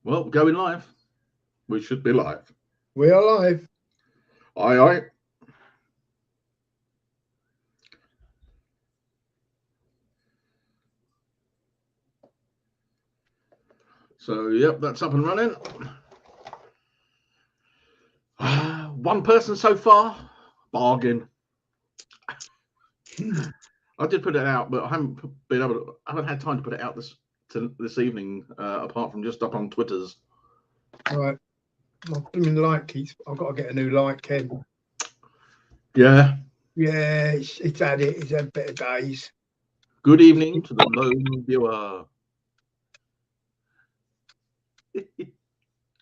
Well, going live. We should be live. We are live. Aye, aye. So, yep, that's up and running. One person so far. Bargain. I did put it out, but I haven't had time to put it out this evening, apart from just up on Twitter's. Right. My blooming light keeps. I've got to get a new light, Ken. Yeah. Yeah, it's had it. It's had better days. Good evening to the lone viewer.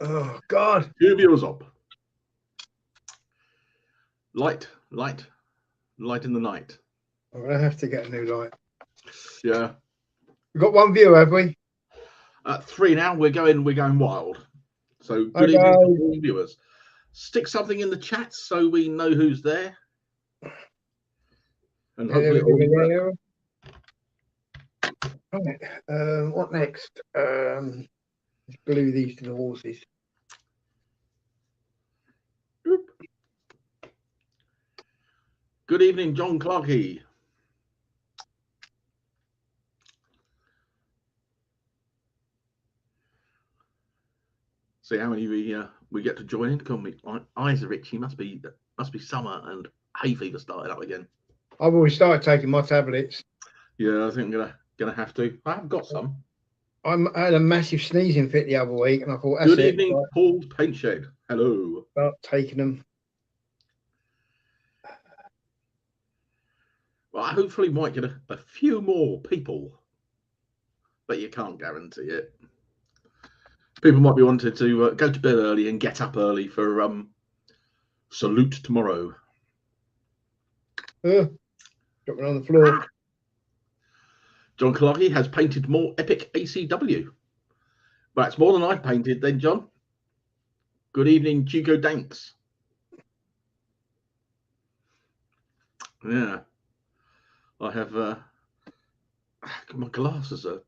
Oh God. 2 viewers up. Light in the night. I'm gonna have to get a new light. Yeah. We've got one viewer, have we? 3 now. We're going wild. So good evening to all viewers. Stick something in the chat so we know who's there. And hopefully Right. What next? Let's glue these to the horses. Good evening, John Clarkey. See how many we get to join in. Come, my eyes are itchy. Must be summer and hay fever started up again. I've already started taking my tablets. Yeah, I think I'm gonna have to. I have got some. I had a massive sneezing fit the other week, and I thought, good evening, right. Paul's Paint Shed. Hello. Start taking them. Well, I hopefully might get a few more people, but you can't guarantee it. People might be wanting to go to bed early and get up early for Salute tomorrow. Dropping on the floor. John Clarkey has painted more epic ACW. Well, it's more than I've painted then, John. Good evening, Chico Danks. Yeah. I have my glasses are.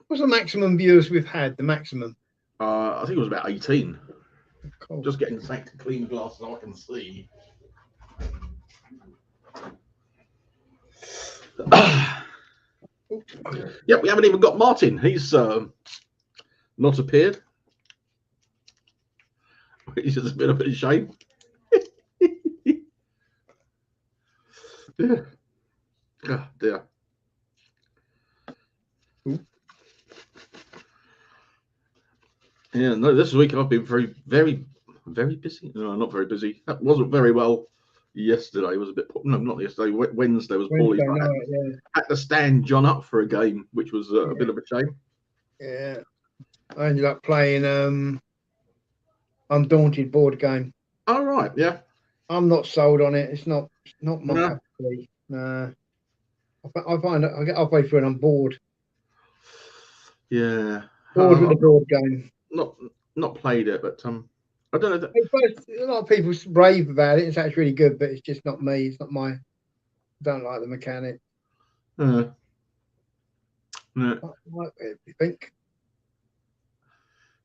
What's the maximum viewers we've had? The maximum? I think it was about 18. Cool. Just getting sacked to clean glasses I can see. Yep, we haven't even got Martin. He's not appeared. He's just a bit of a shame. Yeah. Oh, dear. Yeah, no, this week I've been very, very, very busy. No, not very busy. That wasn't very well yesterday. It was a bit, no, not yesterday. Wednesday was poorly. Yeah. Had to stand John up for a game, which was a bit of a shame. Yeah. I ended up playing Undaunted board game. Oh, right, yeah. I'm not sold on it. It's not my cup of tea. Nah. I find I get halfway through and I'm bored. Yeah. Bored with the board game. Not played it, but I don't know. A lot of people rave about it. It's actually really good, but it's just not me. It's not my. I don't like the mechanic. No. What do you think?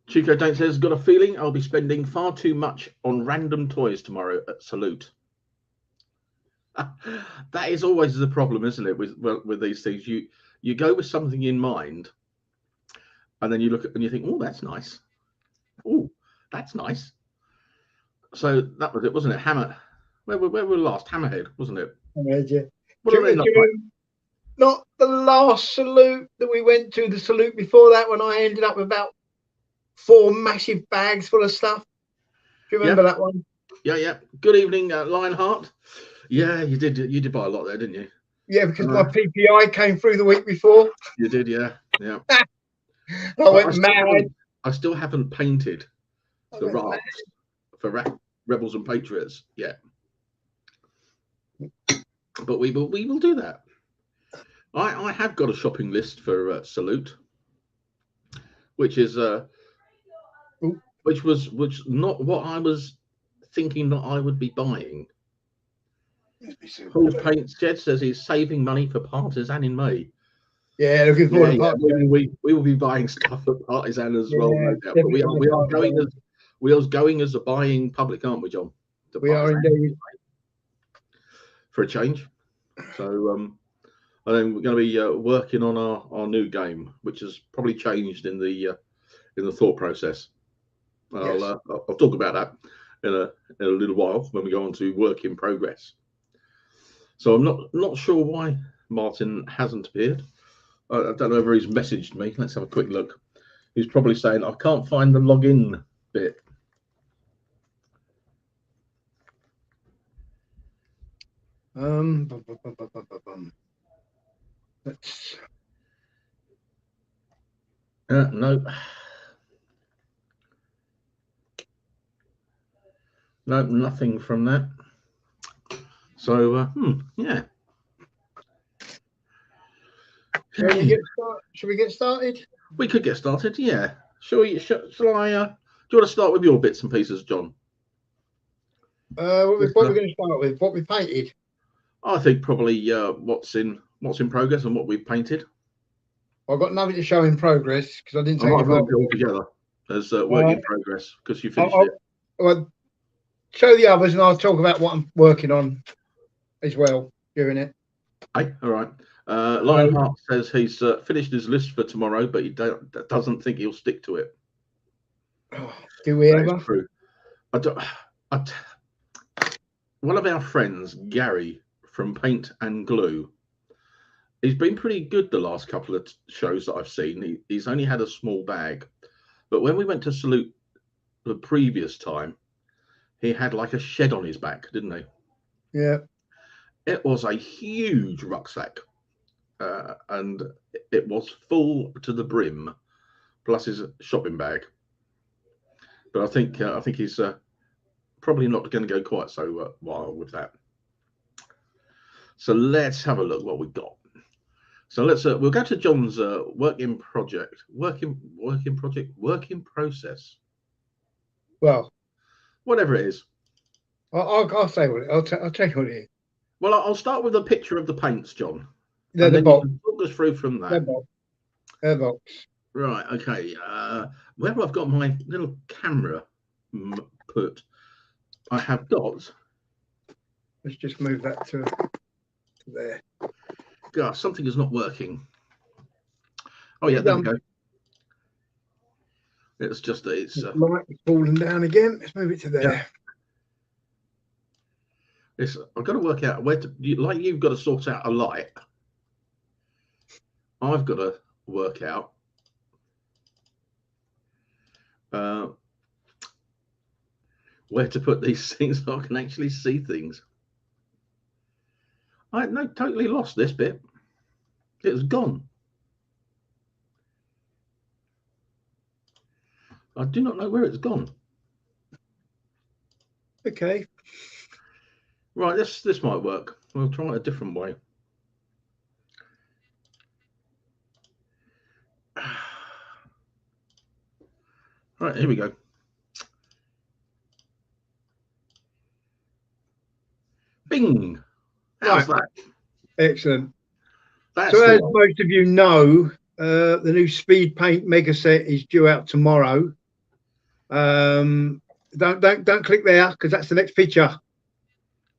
Chico Dank says, got a feeling I'll be spending far too much on random toys tomorrow at Salute. That is always the problem, isn't it? With these things, you go with something in mind, and then you look at and you think, oh, that's nice. Oh, that's nice. So that was it, wasn't it? Where were we last? Hammerhead, wasn't it? Hammerhead, yeah. What are they not the last Salute that we went to, the Salute before that, when I ended up with about 4 massive bags full of stuff. Do you remember that one? Yeah. Good evening, Lionheart. Yeah, you did. You did buy a lot there, didn't you? Yeah, because my PPI came through the week before. You did, yeah. I went mad. I still haven't painted the rafts for Rebels and Patriots yet, but we will do that. I have got a shopping list for Salute, which is which not what I was thinking that I would be buying. Paul's Paint Shed says he's saving money for Partisan in May. Yeah, looking forward to Partisan. We will be buying stuff at Partisan as well, no doubt. But we definitely are going as a buying public, aren't we, John? We are indeed. For a change. So and then we're going to be working on our new game, which has probably changed in the thought process. Yes. I'll talk about that in a little while when we go on to work in progress. So I'm not sure why Martin hasn't appeared. I don't know whether he's messaged me. Let's have a quick look. He's probably saying I can't find the login bit. Let's... No. No, nothing from that. So, yeah. Should we get started? We could get started, yeah. Shall I? Do you want to start with your bits and pieces, John? What are we going to start with? What we painted? I think probably what's in progress and what we've painted. I've got nothing to show in progress because I didn't take it all together as work in progress because you finished it. Well, show the others and I'll talk about what I'm working on as well during it. Hey, all right. Lionheart says he's finished his list for tomorrow, but he doesn't think he'll stick to it. Do we ever? True. One of our friends, Gary from Paint and Glue, he's been pretty good the last couple of shows that I've seen. He's only had a small bag, but when we went to Salute the previous time, he had like a shed on his back, didn't he? Yeah. It was a huge rucksack, and it was full to the brim, plus his shopping bag. But I think he's probably not going to go quite so wild with that. So let's have a look what we've got. So we'll go to John's work in process. Well, whatever it is. I'll say what I'll tell you what it is. Well, I'll start with a picture of the paints, John. Yeah, the box. Talk us through from that. The box. Right. Okay. Where I've got my little camera put, I have got. Let's just move that to there. God, something is not working. Oh yeah, there we go. It's light is falling down again. Let's move it to there. Yeah. I've got to work out where to. You've got to sort out a light. I've got to work out where to put these things so I can actually see things. I totally lost this bit. It was gone. I do not know where it's gone. Okay. Right, this might work. We'll try it a different way. Right, here we go. Bing. How's that? Excellent. So as most of you know, the new Speed Paint Mega Set is due out tomorrow. Don't click there because that's the next picture.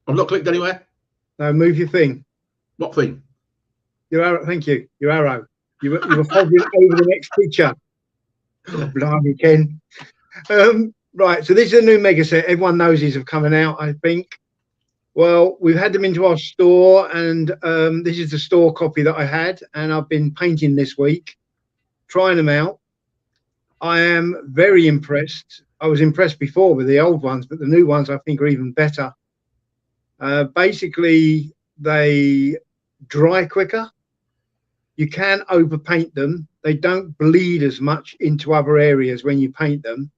I've not clicked anywhere. No, move your thing. What thing? Your arrow. Thank you. Your arrow. You were hovering over the next picture. Oh, blimey, Ken. Right. So this is a new Mega Set. Everyone knows these are coming out, I think. Well, we've had them into our store, and this is the store copy that I had, and I've been painting this week, trying them out. I am very impressed. I was impressed before with the old ones, but the new ones I think are even better. Basically, they dry quicker. You can overpaint them. They don't bleed as much into other areas when you paint them.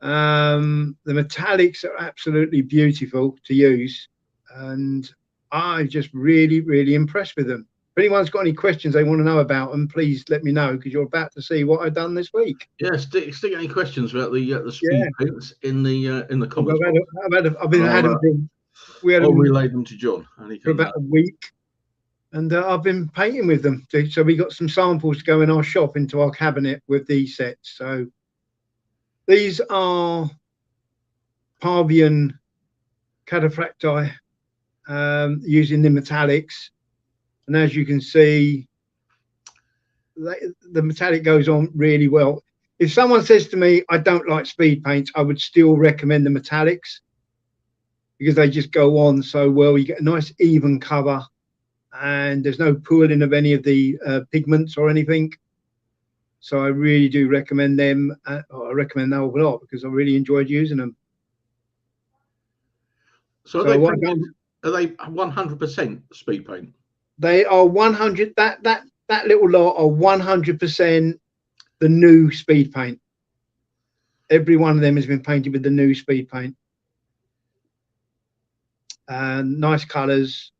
The metallics are absolutely beautiful to use, and I'm just really impressed with them. If anyone's got any questions they want to know about them, please let me know, because you're about to see what I've done this week. Yeah, stick any questions about the speed paints in the comments. I'll relay them to John and he can, for about a week, and I've been painting with them. So we got some samples to go in our shop into our cabinet with these sets. So these are Parvian cataphracti, using the metallics, and as you can see, the metallic goes on really well. If someone says to me I don't like speed paints, I would still recommend the metallics because they just go on so well. You get a nice even cover and there's no pooling of any of the pigments or anything. So I really do recommend them. I recommend them a lot because I really enjoyed using them. So are they 100% speed paint? They are 100. That little lot are 100% the new speed paint. Every one of them has been painted with the new speed paint. Nice colours.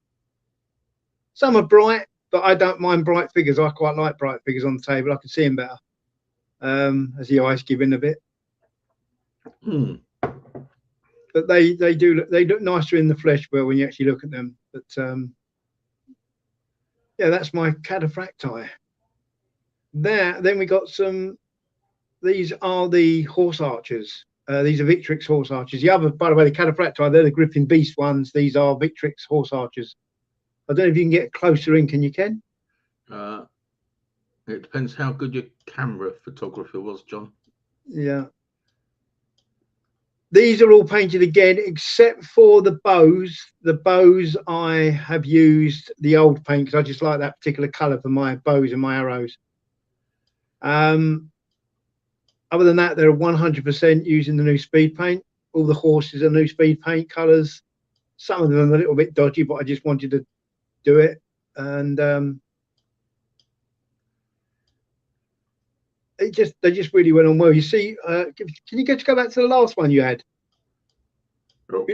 Some are bright, but I don't mind bright figures. I quite like bright figures on the table. I can see them better as the eyes give in a bit. But they look nicer in the flesh when you actually look at them. But yeah, that's my cataphracti. Then we got some. These are the horse archers. These are Victrix horse archers. The other, by the way, the cataphracti, they're the gripping beast ones. These are Victrix horse archers. I don't know if you can get closer in. Can you, Ken? It depends how good your camera photography was, John. Yeah. These are all painted again, except for the bows. The bows I have used the old paint because I just like that particular colour for my bows and my arrows. Other than that, they're 100% using the new speed paint. All the horses are new speed paint colours. Some of them are a little bit dodgy, but I just wanted to do it. And they just really went on well. You see, can you go back to the last one you had? Oh.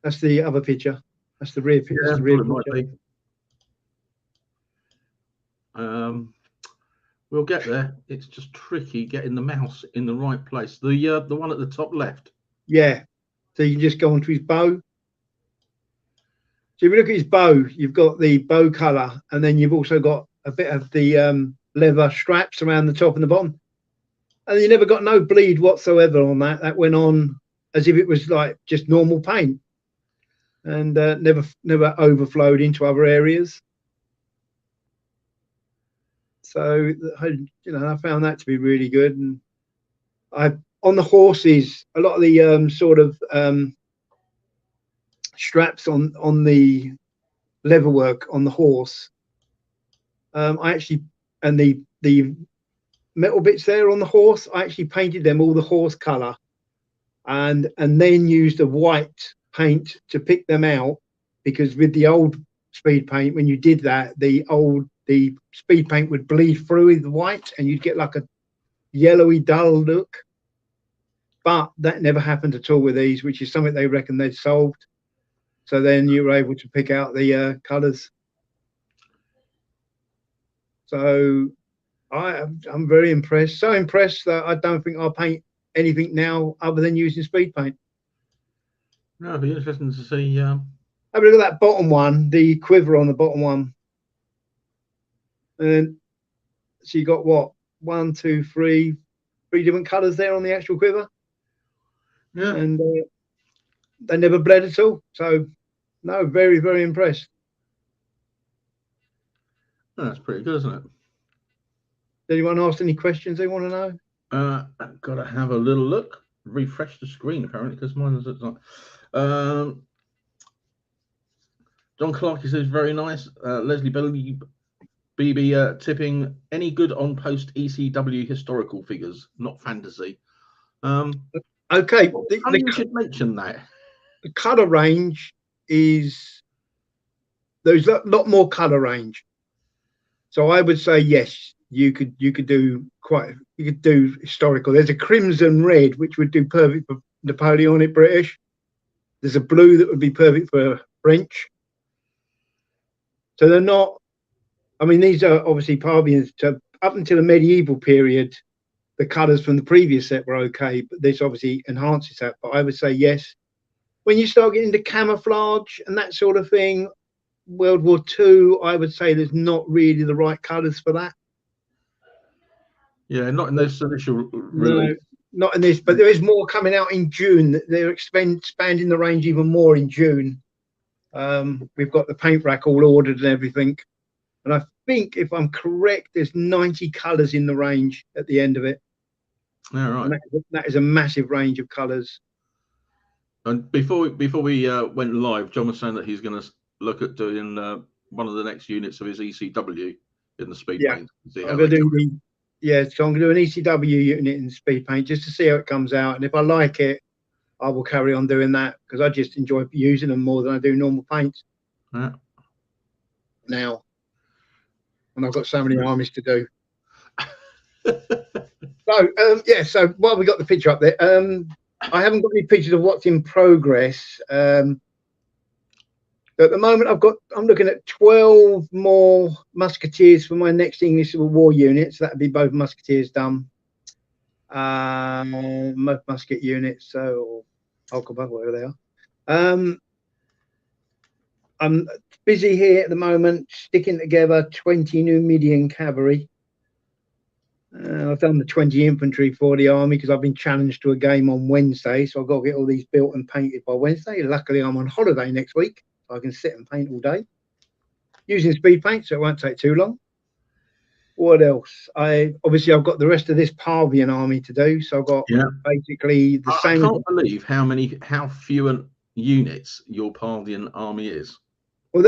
That's the other picture. That's the rear picture. Yeah, that's the rear picture. We'll get there. It's just tricky getting the mouse in the right place. The one at the top left. Yeah. So you can just go onto his bow. So if you look at his bow, you've got the bow colour, and then you've also got a bit of the leather straps around the top and the bottom. And you never got no bleed whatsoever on that. That went on as if it was like just normal paint, and never overflowed into other areas. So I found that to be really good. And on the horses, a lot of the sort of straps on the leatherwork on the horse, I actually, and the metal bits there on the horse, I actually painted them all the horse colour, and then used a white paint to pick them out, because with the old speed paint, when you did that, the speed paint would bleed through with the white and you'd get like a yellowy dull look. But that never happened at all with these, which is something they reckon they'd solved. So then you were able to pick out the colours. So I'm very impressed. So impressed that I don't think I'll paint anything now other than using speed paint. No, it'd be interesting to see. Have a look at that bottom one, the quiver on the bottom one. And so you got what, 1, 2, 3 different colours there on the actual quiver. Yeah. And they never bled at all. So no, very, very impressed. Oh, that's pretty good, isn't it? Did anyone ask any questions they want to know? I've got to have a little look. Refresh the screen apparently, because mine is not. John Clark says very nice. Leslie Belly BB tipping any good on post ECW historical figures, not fantasy. Okay, you should mention that. The colour range is, there's a lot more colour range. So I would say yes, you could do historical. There's a crimson red which would do perfect for Napoleonic British. There's a blue that would be perfect for French. So they're not, I mean, these are obviously Parvians. Up until the medieval period, the colours from the previous set were okay, but this obviously enhances that. But I would say yes. When you start getting into camouflage and that sort of thing, World War II, I would say there's not really the right colours for that. Yeah, not in this initial No, release. not in this, but there is more coming out in June. They're expanding the range even more in June. We've got the paint rack all ordered and everything. And I think, if I'm correct, there's 90 colours in the range at the end of it. Yeah, right. And that is a massive range of colours. And before we went live, John was saying that he's going to look at doing one of the next units of his ECW in the speed paint. I'm going to do so I'm going to do an ECW unit in speed paint just to see how it comes out. And if I like it, I will carry on doing that, because I just enjoy using them more than I do normal paints. Yeah. Now, and I've got so many armies to do. So while we got the picture up there, I haven't got any pictures of what's in progress. At the moment, I'm looking at 12 more musketeers for my next English Civil War unit. So that'd be both musketeers done, musket units. So Alcoba, whatever they are. I'm busy here at the moment, sticking together 20 Numidian cavalry. I've done the 20 infantry for the army because I've been challenged to a game on Wednesday, so I've got to get all these built and painted by Wednesday. Luckily, I'm on holiday next week, so I can sit and paint all day using speed paint, so it won't take too long. What else? I've got the rest of this Parthian army to do, so I've got basically the same. I can't believe how few units your Parthian army is. Well,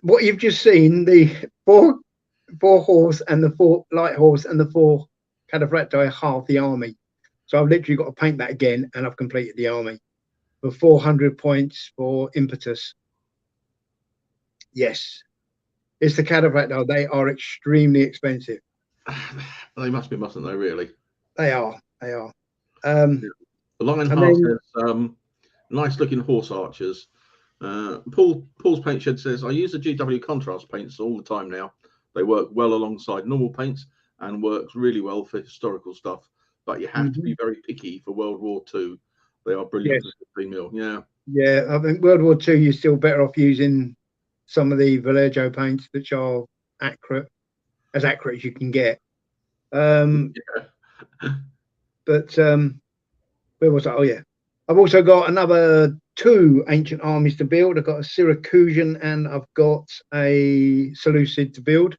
what you've just seen, the four horse and the 4 light horse and the 4 cataphracti, half the army. So I've literally got to paint that again, and I've completed the army for 400 points for impetus. Yes, it's the cataphracti. They are extremely expensive. They must be, mustn't they? Really? They are. The Lionheart says, nice looking horse archers. Paul's paint shed says, I use the GW contrast paints all the time now. They work well alongside normal paints and works really well for historical stuff. But you have to be very picky for World War II. They are brilliant for 15 mil. Yeah. I think World War II, you're still better off using some of the Vallejo paints, which are as accurate as you can get. But where was that? Oh yeah, I've also got another 2 ancient armies to build. I've got a Syracusan and I've got a Seleucid to build.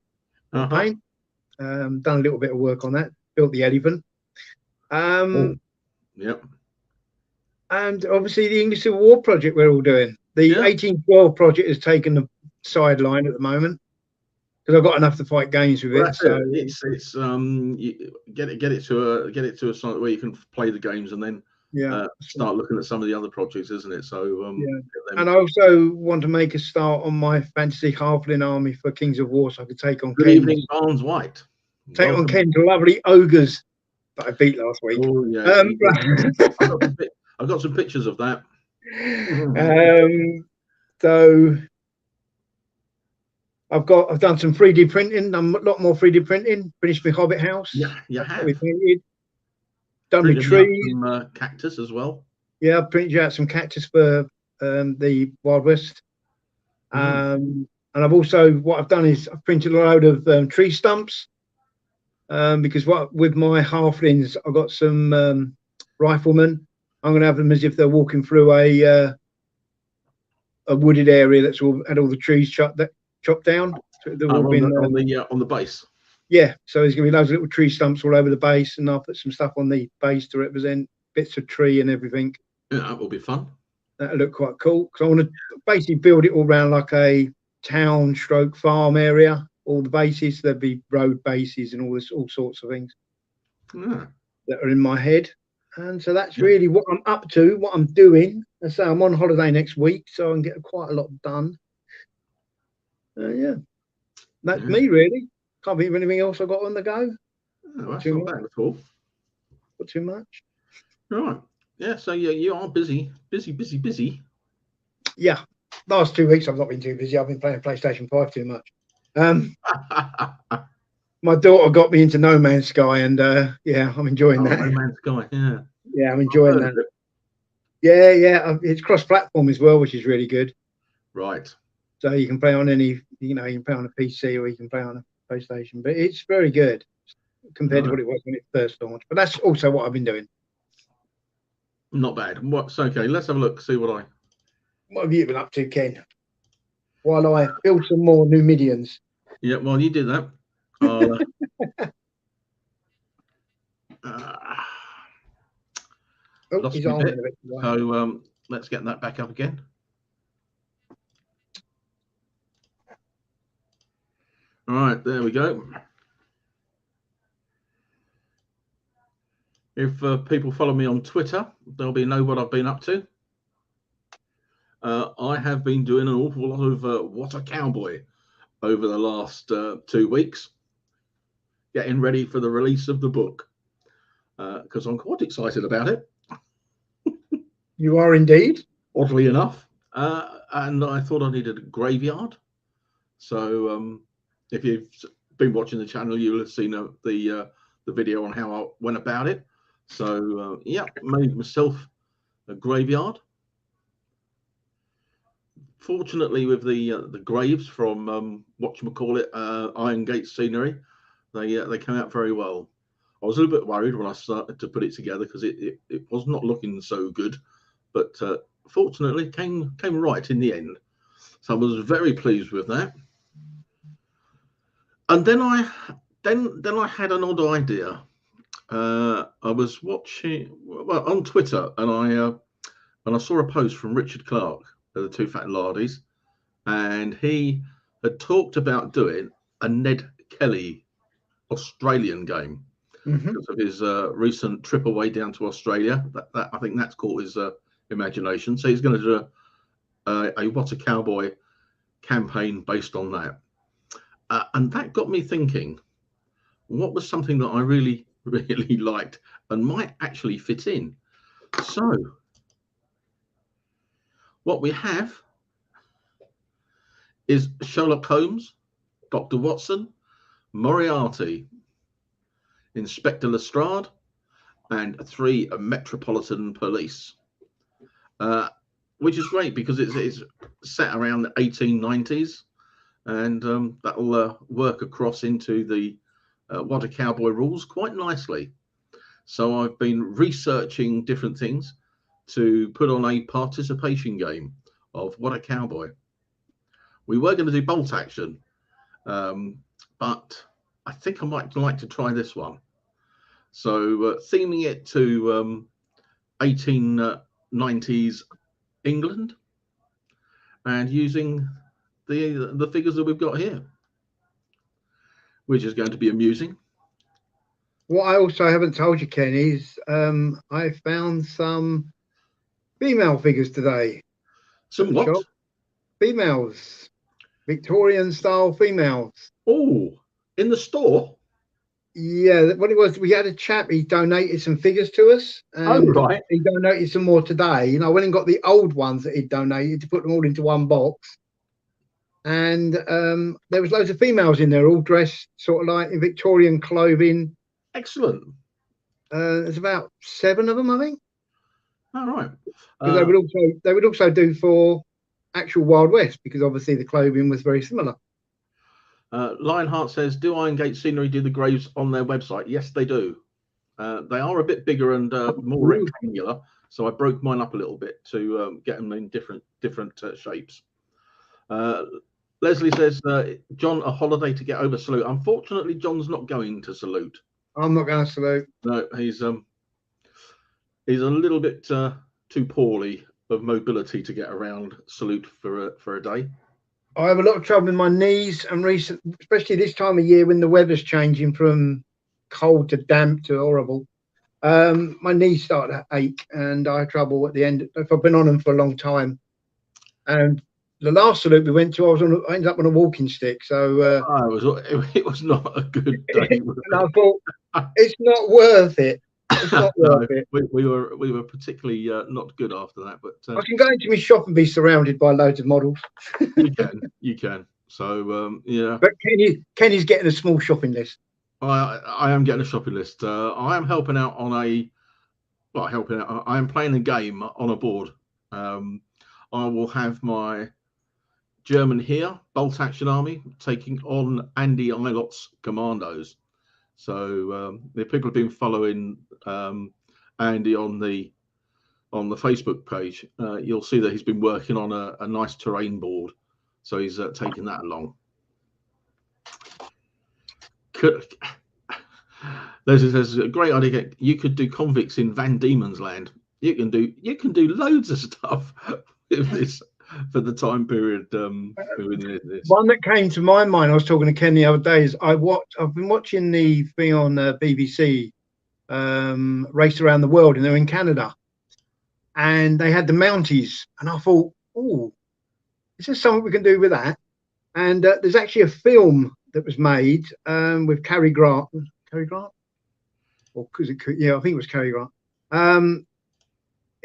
Paint. Done a little bit of work on that. Built the elephant. And obviously the English Civil War project we're all doing. The 1812 project has taken the sideline at the moment because I've got enough to fight games with it. So it's you get it to a site where you can play the games and then start looking at some of the other projects, isn't it? So and I also want to make a start on my fantasy halfling army for Kings of War, so I could take on Good evening, Barnes White. Take on Ken's lovely ogres that I beat last week. Oh yeah. I've got some pictures of that. So I've done some 3D printing. Done a lot more 3D printing. Finished my Hobbit house. Yeah, you have. Done my trees. Some cactus as well. Yeah, I've printed out some cactus for the Wild West. And I've also, what I've done is I've printed a load of tree stumps. Because with my halflings, I've got some riflemen. I'm going to have them as if they're walking through a wooded area that's had all the trees chopped down. So on the base. Yeah, so there's going to be loads of little tree stumps all over the base, and I'll put some stuff on the base to represent bits of tree and everything. Yeah, that will be fun. That'll look quite cool because I want to basically build it all around like a town/farm area. All the bases, there'd be road bases and all sorts of things that are in my head. And so that's really what I'm up to, what I'm doing. And so I'm on holiday next week, so I can get quite a lot done. That's me really. Can't think of anything else I've got on the go. Oh, that's not bad at all. Not too much. Right. Yeah, so you are busy. Yeah. Last 2 weeks I've not been too busy. I've been playing PlayStation 5 too much. My daughter got me into No Man's Sky, and I'm enjoying that. No Man's Sky, yeah, I'm enjoying that. Yeah, it's cross-platform as well, which is really good. Right. So you can play on any, you can play on a PC or you can play on a PlayStation. But it's very good compared to what it was when it first launched. But that's also what I've been doing. Not bad. What's okay? Let's have a look. See what have you been up to, Ken? While I build some more Numidians. Yeah, while you did that, lost his my arm bit. in a bit. So let's get that back up again. All right, there we go. If people follow me on Twitter, they'll know what I've been up to. I have been doing an awful lot of What a Cowboy over the last 2 weeks, getting ready for the release of the book, because I'm quite excited about it. You are indeed. Oddly enough. And I thought I needed a graveyard. So if you've been watching the channel, you'll have seen the video on how I went about it. So yeah, made myself a graveyard. Fortunately, with the graves from whatchamacallit, Iron Gate Scenery, they came out very well. I was a little bit worried when I started to put it together because it was not looking so good, but fortunately came right in the end. So I was very pleased with that. And then I had an odd idea. I was watching on Twitter, and I saw a post from Richard Clark of the Two Fat Lardies, and he had talked about doing a Ned Kelly Australian game because of his recent trip away down to Australia. That I think that's caught his imagination. So he's going to do a What a Cowboy campaign based on that. And that got me thinking, what was something that I really, really liked and might actually fit in? So what we have is Sherlock Holmes, Dr. Watson, Moriarty, Inspector Lestrade, and 3 Metropolitan Police, which is great because it's set around the 1890s, and that'll work across into the What a Cowboy rules quite nicely. So I've been researching different things to put on a participation game of What a Cowboy. We were going to do bolt action, but I think I might like to try this one. So theming it to 1890s England and using the figures that we've got here, which is going to be amusing. What I also haven't told you, Ken, is I found some female figures today. Some what? Shop. Females, Victorian style females. Oh, in the store? Yeah, what it was, we had a chap, he donated some figures to us. And right. He donated some more today. I went and got the old ones that he'd donated to put them all into one box. And there was loads of females in there, all dressed sort of like in Victorian clothing. Excellent. There's about 7 of them, I think. All right. Because they would also do for actual Wild West, because obviously the clothing was very similar. Lionheart says, do Iron Gate Scenery do the graves on their website? Yes, they do. They are a bit bigger and more rectangular, so I broke mine up a little bit to get them in different shapes. Leslie says, John, a holiday to get over Salute. Unfortunately, John's not going to Salute. I'm not going to Salute. No, he's a little bit too poorly of mobility to get around Salute for a day. I have a lot of trouble with my knees, and especially this time of year when the weather's changing from cold to damp to horrible. My knees start to ache, and I have trouble at the end if I've been on them for a long time. And the last Salute we went to, I ended up on a walking stick. So it was not a good day. And I thought it's not worth it. It's not worth it. We were particularly not good after that, but I can go into my shop and be surrounded by loads of models. you can. So yeah. But Kenny's getting a small shopping list. I am getting a shopping list. I am helping out on I am playing a game on a board. I will have my German here, Bolt Action Army taking on Andy Ilot's commandos. So if people have been following Andy on the Facebook page, you'll see that he's been working on a nice terrain board. So he's taking that along. There's a great idea. You could do convicts in Van Diemen's Land. You can do loads of stuff with this for the time period. One that came to my mind, I was talking to Ken the other day, is I've been watching the thing on BBC, Race Around the World, and they're in Canada, and they had the Mounties, and I thought, oh, is there something we can do with that? And there's actually a film that was made with Cary Grant. Cary Grant? Or because it could, yeah, I think it was Cary Grant.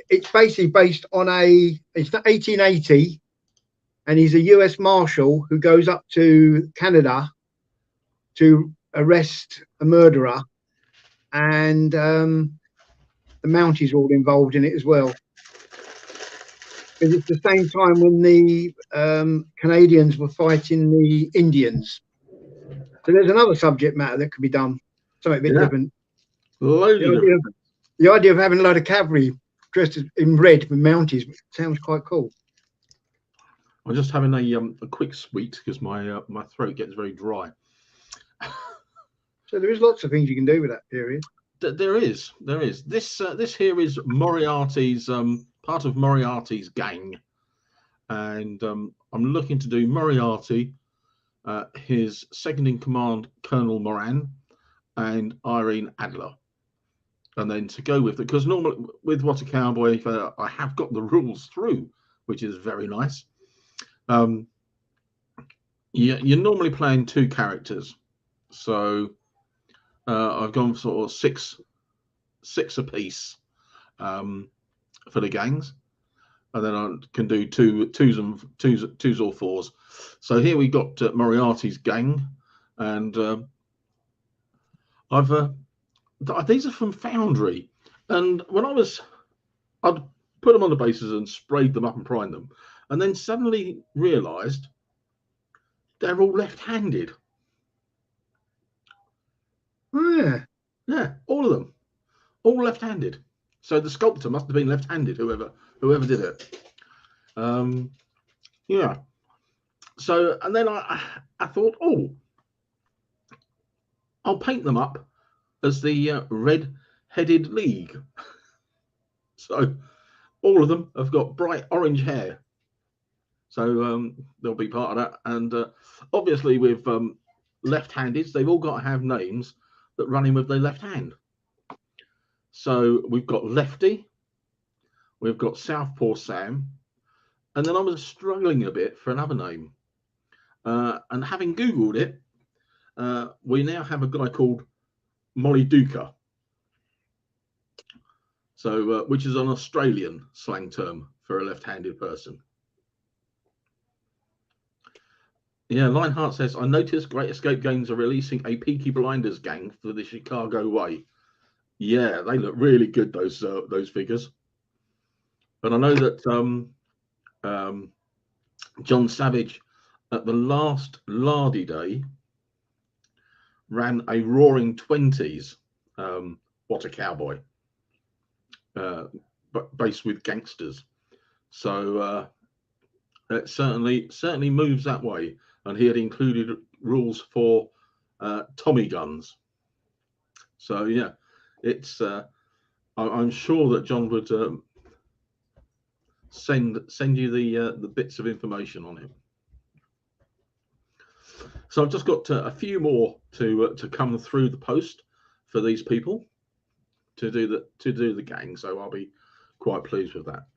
It's basically based on it's 1880, and he's a US Marshal who goes up to Canada to arrest a murderer, and the Mounties are all involved in it as well. Because it's the same time when the Canadians were fighting the Indians. So there's another subject matter that could be done, something a bit different. The idea of having a load of cavalry dressed in red with Mounties sounds quite cool. I'm just having a quick sweet because my throat gets very dry. So there is lots of things you can do with that period. There is. This here is Moriarty's part of Moriarty's gang, and I'm looking to do Moriarty, his second in command Colonel Moran, and Irene Adler, and then to go with it, because normally with What a Cowboy I have got the rules through, which is very nice. You're normally playing two characters, so I've gone for sort of six apiece for the gangs, and then I can do twos or fours. So here we got Moriarty's gang, and these are from Foundry, and when I'd put them on the bases and sprayed them up and primed them, and then suddenly realised they're all left-handed. Yeah, all of them, all left-handed. So the sculptor must have been left-handed, whoever did it. Yeah. So, and then I thought, oh, I'll paint them up as the Red-Headed League. So all of them have got bright orange hair. So they'll be part of that. And obviously with left-handeds, they've all got to have names that run in with their left hand. So we've got Lefty, we've got Southpaw Sam, and then I was struggling a bit for another name. And having Googled it, we now have a guy called Molly Duca. So, which is an Australian slang term for a left-handed person. Yeah, Lionheart says, I noticed Great Escape Games are releasing a Peaky Blinders gang for the Chicago Way. Yeah, they look really good, those figures. But I know that John Savage at the last Lardy Day ran a Roaring Twenties, What a Cowboy, but based with gangsters. So it certainly moves that way. And he had included rules for Tommy guns. So yeah, it's I'm sure that John would send you the bits of information on it. So I've just got a few more to come through the post for these people to do the gang. So I'll be quite pleased with that.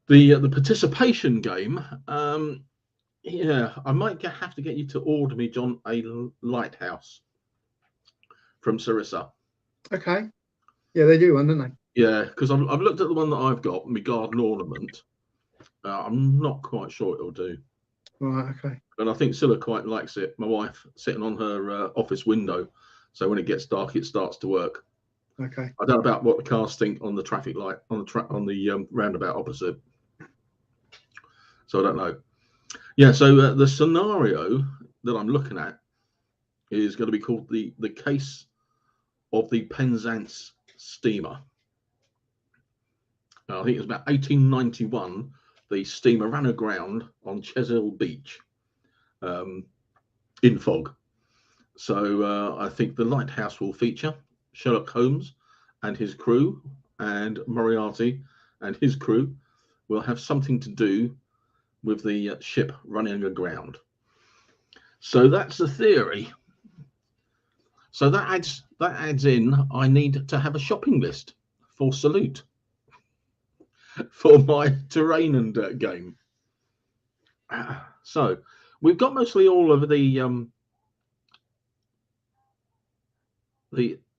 The participation game, yeah, I might have to get you to order me, John, a lighthouse from Sarissa. Okay. Yeah, they do one, don't they? Yeah, because I've looked at the one that I've got, my garden ornament. I'm not quite sure it'll do. Right, okay. And I think Scylla quite likes it. My wife sitting on her office window, so when it gets dark, it starts to work. Okay. I don't know about what the cars think on the traffic light on the roundabout opposite. So I don't know. Yeah. So the scenario that I'm looking at is going to be called the case of the Penzance steamer. I think it was about 1891. The steamer ran aground on Chesil Beach in fog. So I think the lighthouse will feature Sherlock Holmes and his crew, and Moriarty and his crew will have something to do with the ship running aground. So that's the theory. So that adds in. I need to have a shopping list for Salute for my terrain and game. So we've got mostly all of the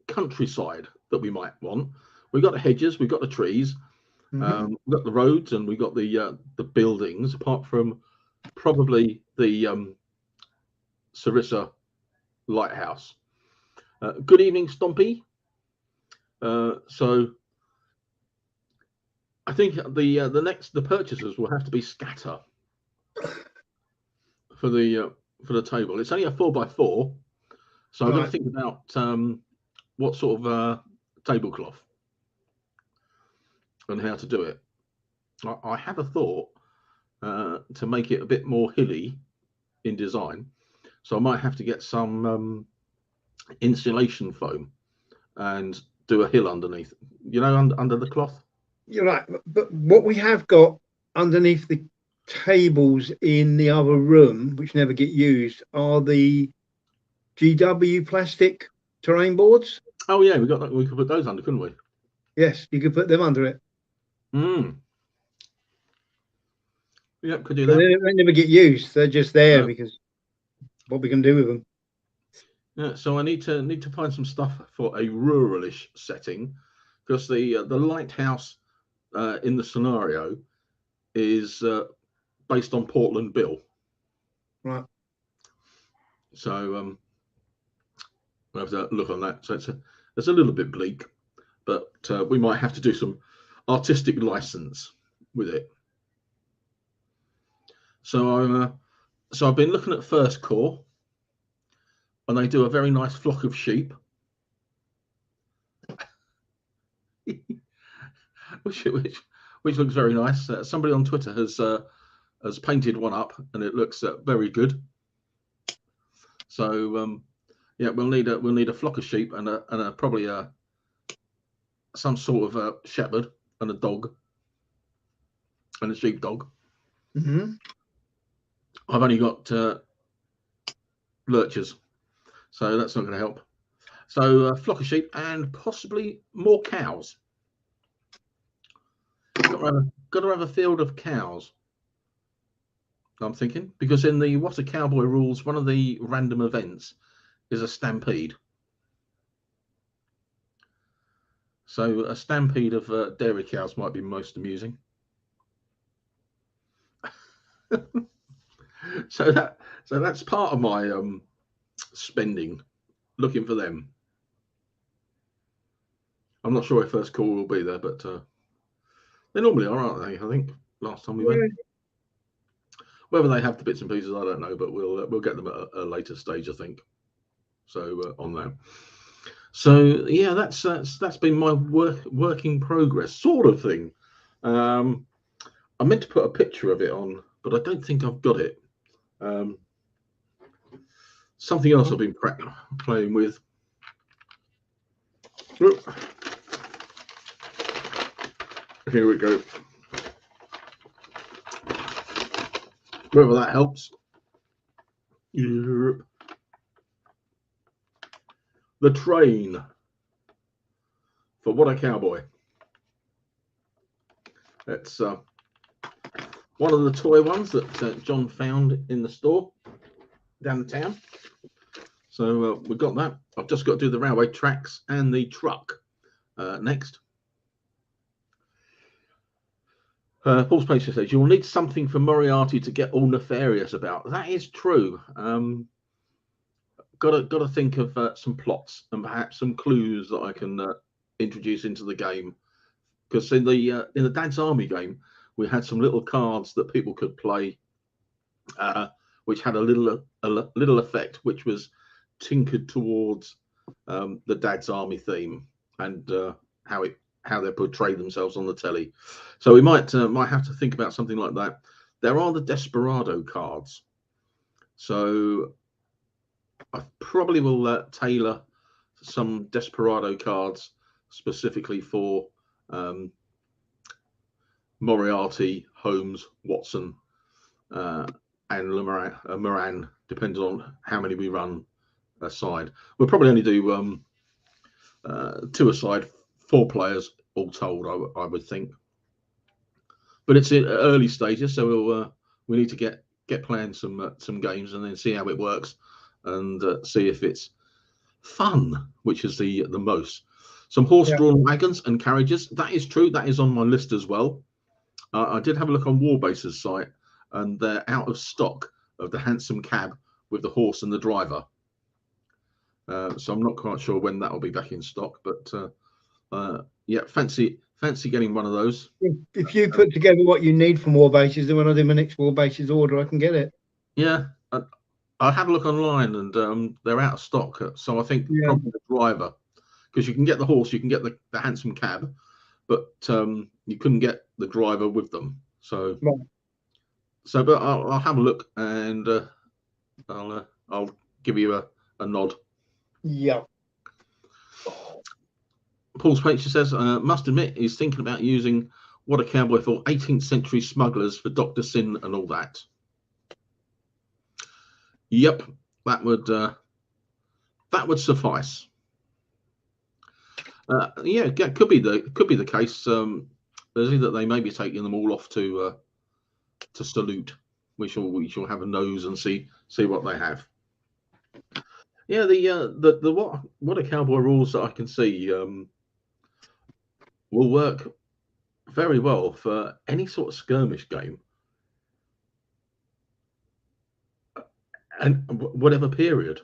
countryside that we might want. We've got the hedges, we've got the trees, we've got the roads, and we've got the buildings. Apart from probably the Sarissa Lighthouse. Good evening, Stompy. So I think the purchasers will have to be Scatter for the table. It's only a 4x4, so I've got to think about what sort of tablecloth and how to do it. I have a thought to make it a bit more hilly in design, so I might have to get some insulation foam and do a hill underneath, under the cloth. You're right, but what we have got underneath the tables in the other room, which never get used, are the GW plastic terrain boards. Oh yeah, we could put those under, couldn't we? Yes, you could put them under it. Yeah, could do that. They never get used. They're just there because what we can do with them. Yeah, so I need to find some stuff for a ruralish setting, because the lighthouse in the scenario is based on Portland Bill. Right. So we'll have to look on that. So it's a little bit bleak, but we might have to do some artistic license with it. So I've been looking at First Corps, and they do a very nice flock of sheep, which looks very nice. Somebody on Twitter has painted one up, and it looks very good. So yeah, we'll need a flock of sheep and probably some sort of shepherd and a dog and a sheepdog. I've only got lurchers, so that's not going to help. So a flock of sheep and possibly more cows. Got to have a field of cows, I'm thinking, because in the What a Cowboy rules, one of the random events is a stampede. So a stampede of dairy cows might be most amusing. So that's part of my spending, looking for them. I'm not sure if First Call will be there, but they normally are, aren't they? I think last time we went. Whether they have the bits and pieces, I don't know, but we'll get them at a later stage, I think. So on that. So yeah, that's been my work in progress sort of thing. I meant to put a picture of it on, but I don't think I've got it. Something else I've been playing with. Here we go. Whether that helps. The train for What a Cowboy. It's one of the toy ones that John found in the store down the town. So we've got that. I've just got to do the railway tracks and the truck next. Paul Spacer says, you'll need something for Moriarty to get all nefarious about. That is true. Got to think of some plots and perhaps some clues that I can introduce into the game. Because in the Dad's Army game, we had some little cards that people could play, which had a little effect, which was tinkered towards the Dad's Army theme and how they portray themselves on the telly. So we might have to think about something like that. There are the Desperado cards, so I probably will tailor some Desperado cards specifically for Moriarty, Holmes, Watson, and Moran, depending on how many we run aside. We'll probably only do 2 aside, 4 players all told, I would think. But it's in early stages, so we need to get playing some games and then see how it works and see if it's fun, which is the most. Some horse-drawn wagons and carriages. That is true. That is on my list as well. I did have a look on Warbase's site, and they're out of stock of the handsome cab with the horse and the driver. So I'm not quite sure when that will be back in stock, but yeah, fancy getting one of those. If you put together what you need from Warbases, then when I do my next Warbases order, I can get it. Yeah, I had a look online, and they're out of stock. So I think probably the driver, because you can get the horse, you can get the handsome cab, but you couldn't get the driver with them. So, but I'll have a look, and I'll give you a nod. Yeah. Paul Spencer says, must admit, he's thinking about using What a Cowboy for 18th century smugglers for Dr. Sin and all that. Yep, that would suffice. Yeah, could be the case. There's either they may be taking them all off to salute. We shall have a nose and see what they have. Yeah, the what a Cowboy rules that I can see will work very well for any sort of skirmish game and whatever period.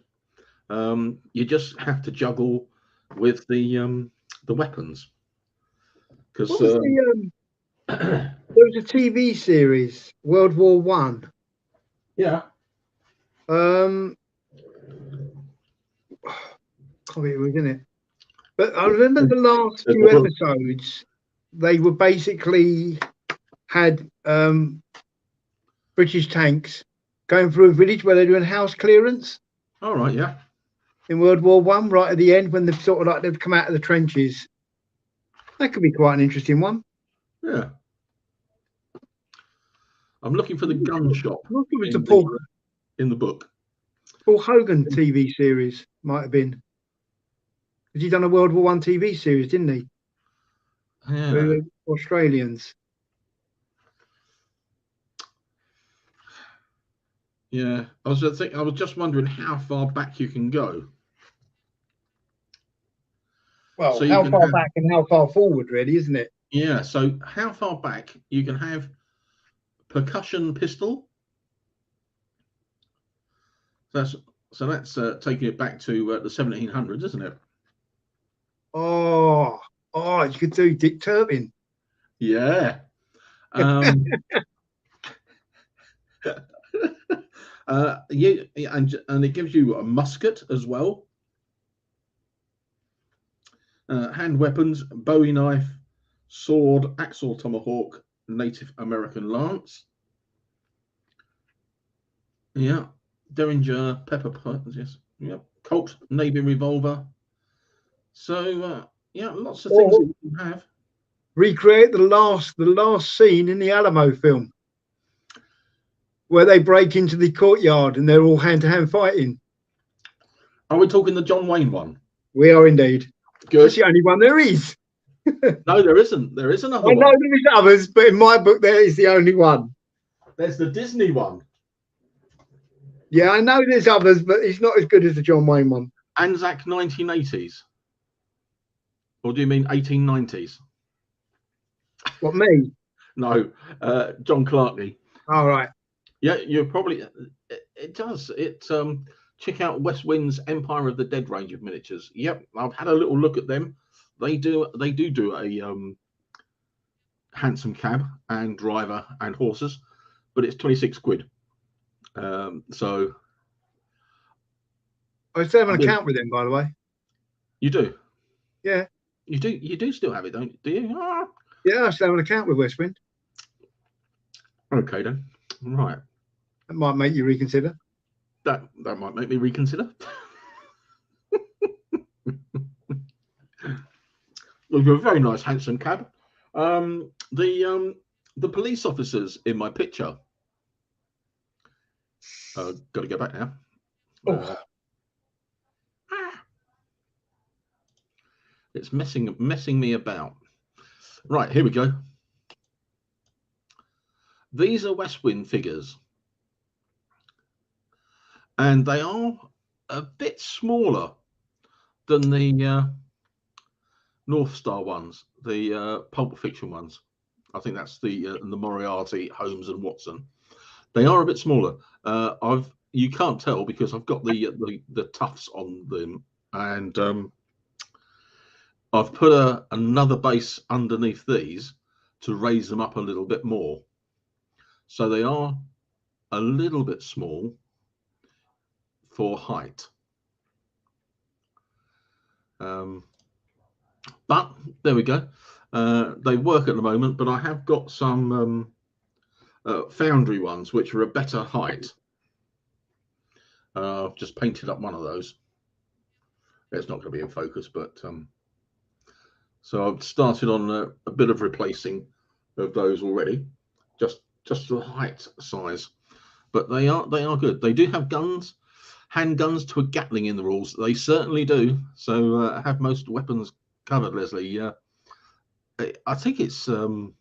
You just have to juggle with the weapons, because there was a TV series, World War One. Yeah. Can't be it was, isn't it? But I remember the last few episodes, they were basically had British tanks going through a village where they're doing house clearance. All right, yeah. In World War One, right at the end, when they've sort of like they've come out of the trenches. That could be quite an interesting one. Yeah. I'm looking for the gun shop in the book. Paul Hogan TV series might have been. Because he done a World War One TV series, didn't he? Yeah. Australians. Yeah. I was just wondering how far back you can go. Well, so how far back and how far forward, really, isn't it? Yeah. So how far back you can have percussion pistol. That's taking it back to the 1700s, isn't it? Oh, you could do Dick Turpin. Yeah. Yeah, and it gives you a musket as well. Hand weapons, Bowie knife, sword, axe tomahawk, Native American lance. Yeah, Derringer pepper pipes. Yes. Yeah, Colt Navy revolver. So yeah, lots of things that you can have. Recreate the last scene in the Alamo film, where they break into the courtyard and they're all hand-to-hand fighting. Are we talking the John Wayne one? We are indeed. Good. That's the only one there is. No, there isn't. There is another one. I know there is others, but in my book, there is the only one. There's the Disney one. Yeah, I know there's others, but it's not as good as the John Wayne one. Anzac 1980s. Or do you mean 1890s? What, me? No, John Clarkney. All right. Yeah, you're probably. It does. Check out West Wind's Empire of the Dead range of miniatures. Yep, I've had a little look at them. They do a hansom cab and driver and horses, but it's 26 quid. So I still have an account with them, by the way. you do? Yeah. You do still have it, don't you? Do you? Ah. Yeah, I still have an account with Westwind. Okay then. Right. That might make you reconsider. That might make me reconsider. It was a very nice hansom cab. The police officers in my picture. Got to go back now. It's messing me about. Right, here we go. These are Westwind figures, and they are a bit smaller than the North Star ones, the Pulp Fiction ones. I think that's the Moriarty, Holmes, and Watson. They are a bit smaller. You can't tell because I've got the tufts on them, and I've put another base underneath these to raise them up a little bit more. So they are a little bit small for height. But there we go. They work at the moment, but I have got some foundry ones which are a better height. I've just painted up one of those. It's not going to be in focus, but so I've started on a bit of replacing of those already, just the height size. But they are good. They do have guns, handguns to a Gatling in the rules. They certainly do. So have most weapons covered, Leslie. I think it's a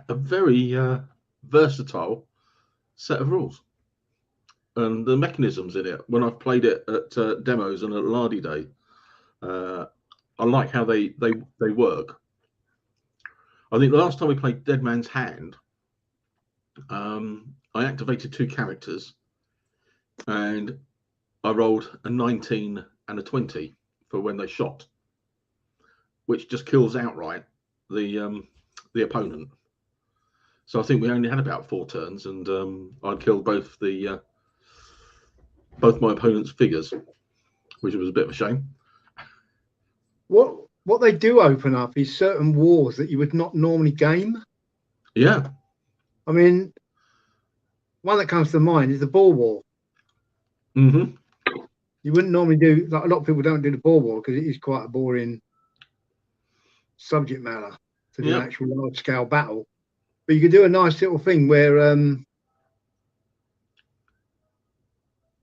very versatile set of rules, and the mechanisms in it. When I've played it at demos and at Lardy Day, I like how they work. I think the last time we played Dead Man's Hand, I activated 2 characters, and I rolled a 19 and a 20 for when they shot, which just kills outright the opponent. So I think we only had about 4 turns, and I killed both my opponent's figures, which was a bit of a shame. What they do open up is certain wars that you would not normally game. Yeah. I mean, one that comes to mind is the Boer War. Mm-hmm. You wouldn't normally do, like, a lot of people don't do the Boer War because it is quite a boring subject matter to do an actual large scale battle. But you could do a nice little thing where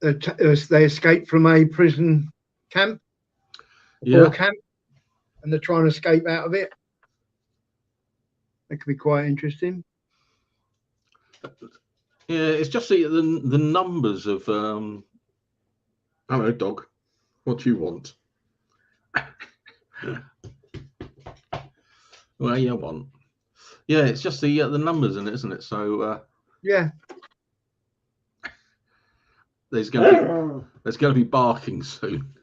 they escape from a prison camp, Boer camp, and they're trying to escape out of it. That could be quite interesting. Yeah, it's just the numbers of hello dog, what do you want? Well, you want. Yeah, it's just the numbers in it, isn't it? So yeah, there's going to be barking soon.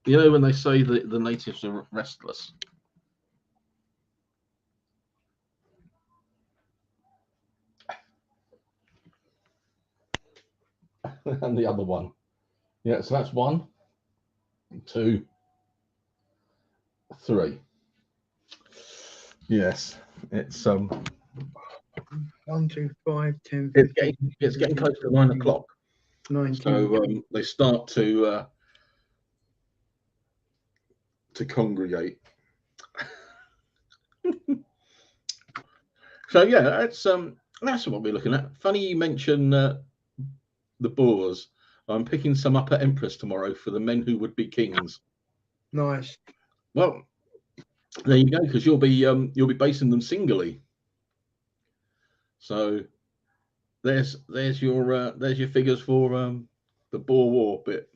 You know when they say that the natives are restless. And the other one. Yeah, so that's 1, 2, 3. Yes, it's 1, 2, 5, 10. It's getting close to 9 o'clock. 19. So they start to congregate. So yeah, that's what we're looking at. Funny you mention the Boers. I'm picking some up at Empress tomorrow for the men who would be kings. Nice. Well, there you go, because you'll be basing them singly. So there's your figures for the Boer War bit.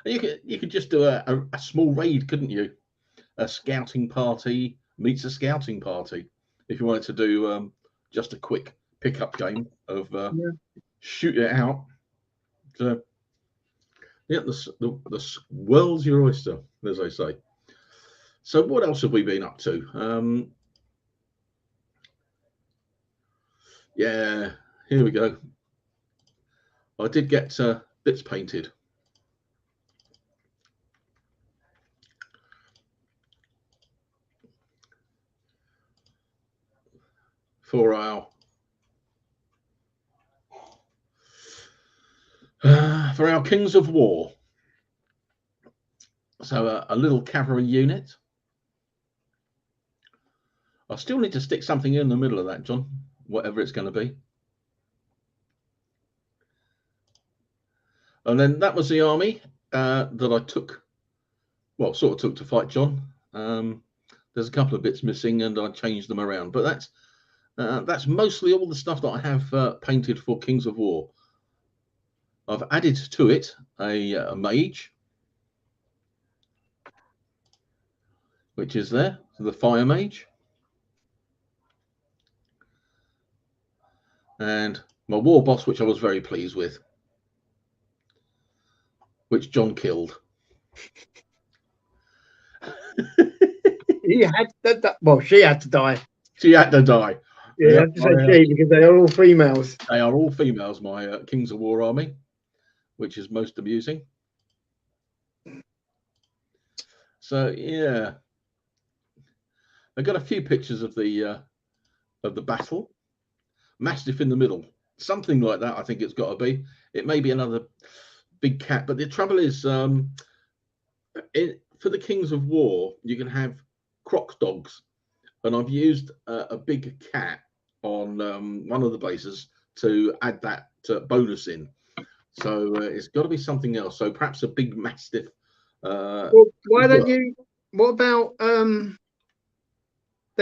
You could just do a small raid, couldn't you? A scouting party meets a scouting party. If you wanted to do just a quick pickup game of shoot it out. So Yeah, the world's your oyster, as they say. So what else have we been up to? Yeah, here we go. I did get bits painted. For our Kings of War. So a little cavalry unit. I still need to stick something in the middle of that, John, whatever it's going to be. And then that was the army that I took, well, sort of took to fight John. There's a couple of bits missing, and I changed them around. But that's mostly all the stuff that I have painted for Kings of War. I've added to it a mage, which is there, the fire mage. And my war boss, which I was very pleased with, which John killed. He had that. Well, she had to die. She had to die. Yeah, you have to say she because they are all females. They are all females, my Kings of War army, which is most amusing. So yeah, I got a few pictures of the battle. Mastiff in the middle, something like that. I think it's got to be. It may be another big cat, but the trouble is, for the Kings of War, you can have croc dogs, and I've used a big cat on one of the bases to add that bonus in. So it's got to be something else. So perhaps a big Mastiff. Well, why don't you? What about them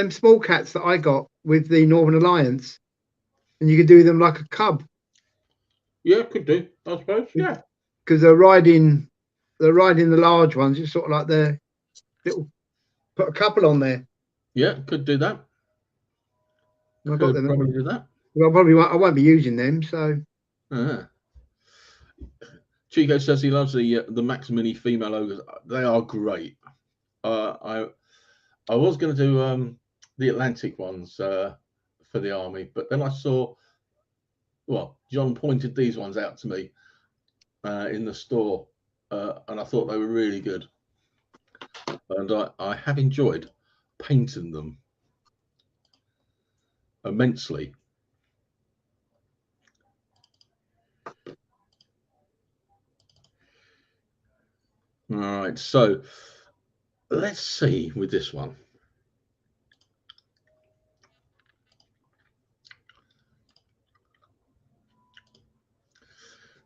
small cats that I got with the Northern Alliance? And you could do them like a cub. Yeah, could do, I suppose. Yeah, because they're riding the large ones. It's sort of like they're little. Put a couple on there. Yeah, could do that. I got them. Probably do that. Well, I won't be using them. So. Chico says he loves the Max Mini female ogres. They are great. I was going to do the Atlantic ones for the army, but then I saw, well, John pointed these ones out to me in the store, and I thought they were really good, and I have enjoyed painting them immensely. All right, so let's see with this one.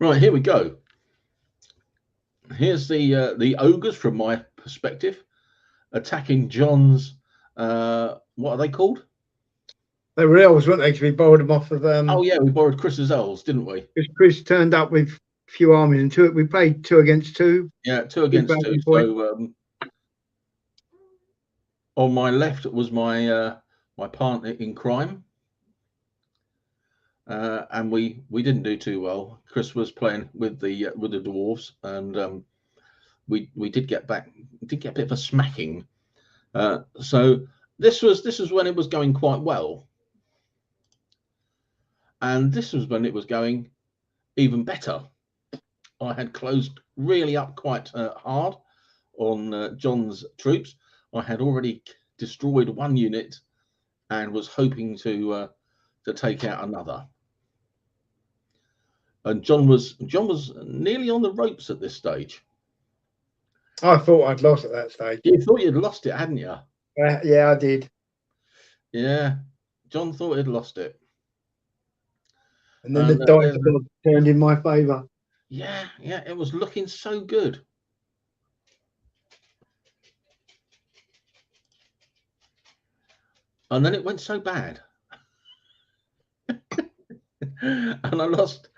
Right, here we go. Here's the ogres from my perspective attacking John's. What are they called? They were elves, weren't they? Because we borrowed them off of. Oh yeah, we borrowed Chris's elves, didn't we? Because Chris turned up with a few armies and we played 2 against 2. Yeah, 2 against 2. So on my left was my my partner in crime, and we didn't do too well. Chris was playing with the dwarves, and we did get a bit of a smacking. So this was when it was going quite well, and this was when it was going even better. I had closed really up quite hard on John's troops. I had already destroyed 1 unit and was hoping to take out another. And John was nearly on the ropes at this stage. I thought I'd lost at that stage. You thought you'd lost it, hadn't you? Yeah, I did. Yeah, John thought he'd lost it. And then the dice turned in my favour. Yeah, it was looking so good. And then it went so bad. And I lost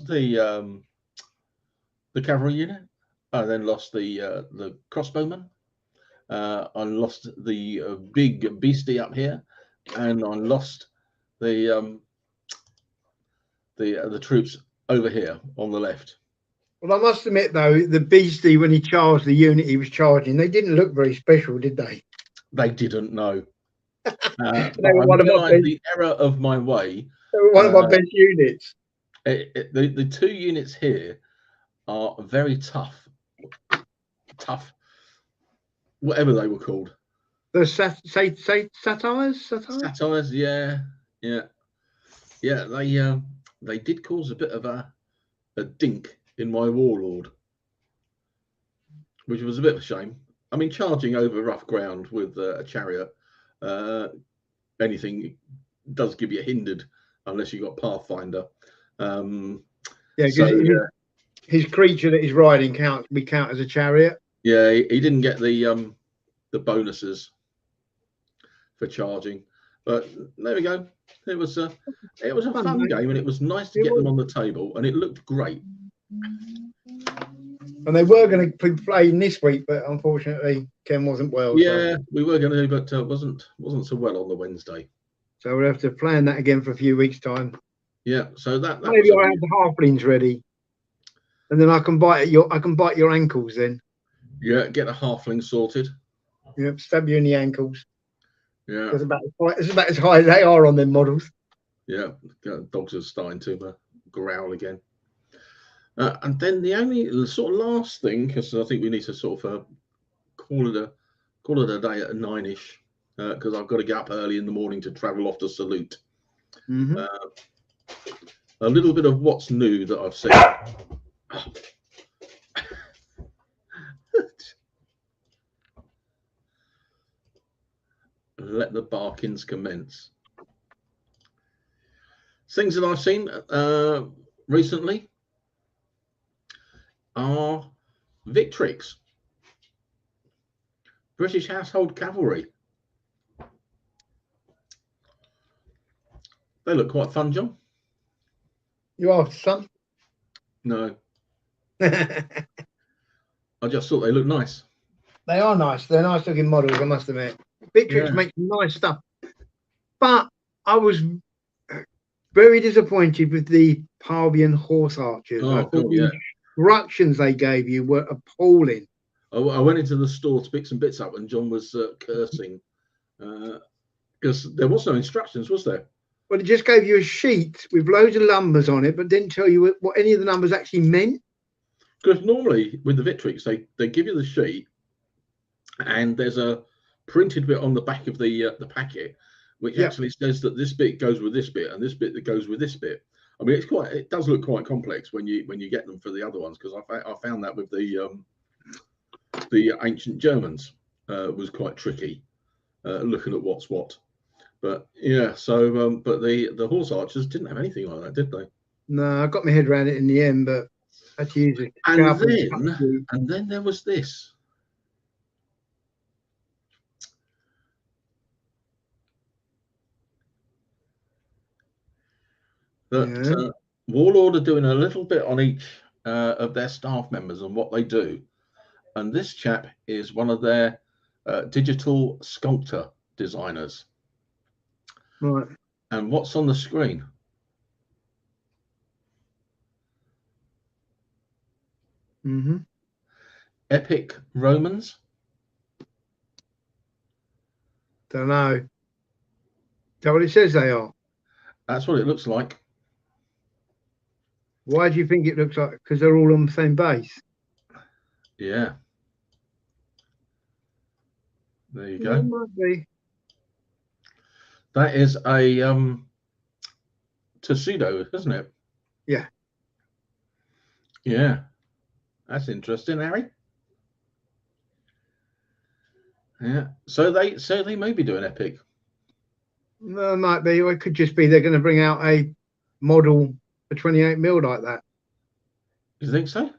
the cavalry unit. I then lost the crossbowman. I lost the big beastie up here, and I lost the troops over here on the left. Well, I must admit though, the Beastie when he charged the unit he was charging, they didn't look very special, did they? They didn't know. But They were I one of my realised best. the error of my way. They were one of my best units. The 2 units here are very tough, whatever they were called. The satires. Satires, yeah. They did cause a bit of a dink in my warlord, which was a bit of a shame. I mean, charging over rough ground with a chariot, anything does give you hindered unless you've got Pathfinder. His creature that he's riding count as a chariot. Yeah, he didn't get the bonuses for charging, but there we go. It was a fun game, and it was nice to get them on the table, and it looked great. And they were going to be playing this week, but unfortunately Ken wasn't well. Yeah, so. We were going to, but wasn't so well on the Wednesday. So we'll have to plan that again for a few weeks' time. Yeah, so that maybe I have the halflings ready, and then I can bite your ankles then. Yeah, get the halfling sorted. Yep, stab you in the ankles. Yeah, it's about as high as they are on them models. Yeah, dogs are starting to growl again. And then the only sort of last thing, because I think we need to sort of call it a day at 9ish, because I've got to get up early in the morning to travel off to Salute. Mm-hmm. A little bit of what's new that I've seen. Let the barkings commence. Things that I've seen recently are Victrix, British Household Cavalry. They look quite fun, John. You are, son? No. I just thought they looked nice. They are nice. They're nice looking models, I must admit. Victrix makes nice stuff. But I was very disappointed with the Parvian horse archers. I thought the instructions they gave you were appalling. I went into the store to pick some bits up, and John was cursing because there was no instructions, was there? Well, it just gave you a sheet with loads of numbers on it, but didn't tell you what any of the numbers actually meant. Because normally with the Victrix, they give you the sheet, and there's a printed bit on the back of the packet, which actually says that this bit goes with this bit, and this bit that goes with this bit. I mean, it does look quite complex when you get them for the other ones, because I found that with the ancient Germans was quite tricky looking at what's what. But yeah, so but the horse archers didn't have anything like that, did they? No, I got my head around it in the end, but I had to use it. And then there was this. That Warlord are doing a little bit on each of their staff members and what they do. And this chap is one of their digital sculptor designers. Right. And what's on the screen? Mm-hmm. Epic Romans? Don't know. Is that what it says they are? That's what it looks like. Why do you think it looks like? Because they're all on the same base. Yeah. There you go. It might be. That is a tuxedo, isn't it? Yeah. Yeah. That's interesting, Harry. Yeah. So they may be doing Epic. No, it might be. Or it could just be they're going to bring out a model for 28mm like that. You think so?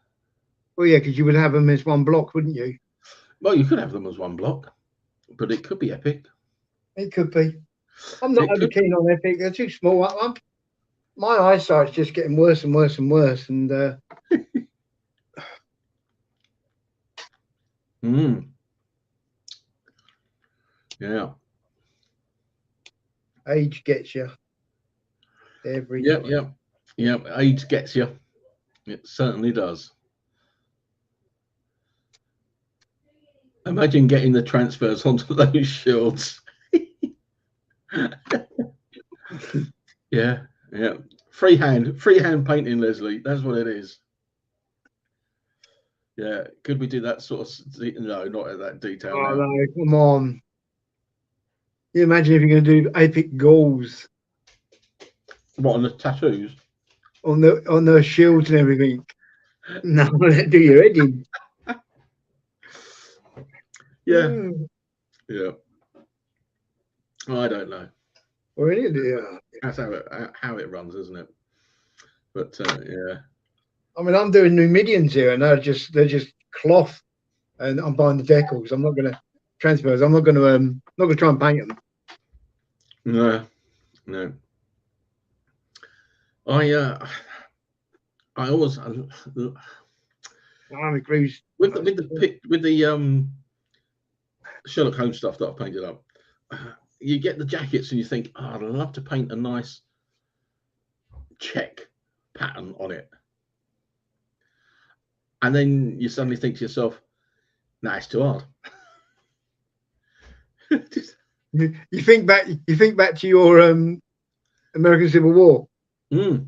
Well, yeah, because you would have them as one block, wouldn't you? Well, you could have them as one block, but it could be Epic. It could be. I'm not over keen on Epic. They're too small. My eyesight's just getting worse and worse and worse. And yeah. Age gets you. Every time. Yep. Age gets you. It certainly does. Imagine getting the transfers onto those shields. Yeah, yeah. Freehand painting, Leslie. That's what it is. Yeah. Could we do that sort of? No, not at that detail Oh now. no, come on. You imagine if you're going to do epic goals What, on the tattoos? on the shields and everything. No, let do your head in. Yeah, yeah. I don't know. Or any of the, That's how it runs, isn't it? But yeah. I mean, I'm doing Numidians here, and they're just cloth, and I'm buying the decals. I'm not going to transfers. I'm not going to try and paint them. No, no. I always I'm agrees. with the Sherlock Holmes stuff that I've painted up. You get the jackets and you think, oh, I'd love to paint a nice check pattern on it, and then you suddenly think to yourself, nah, it's too hard. You think back to your American Civil War Mm.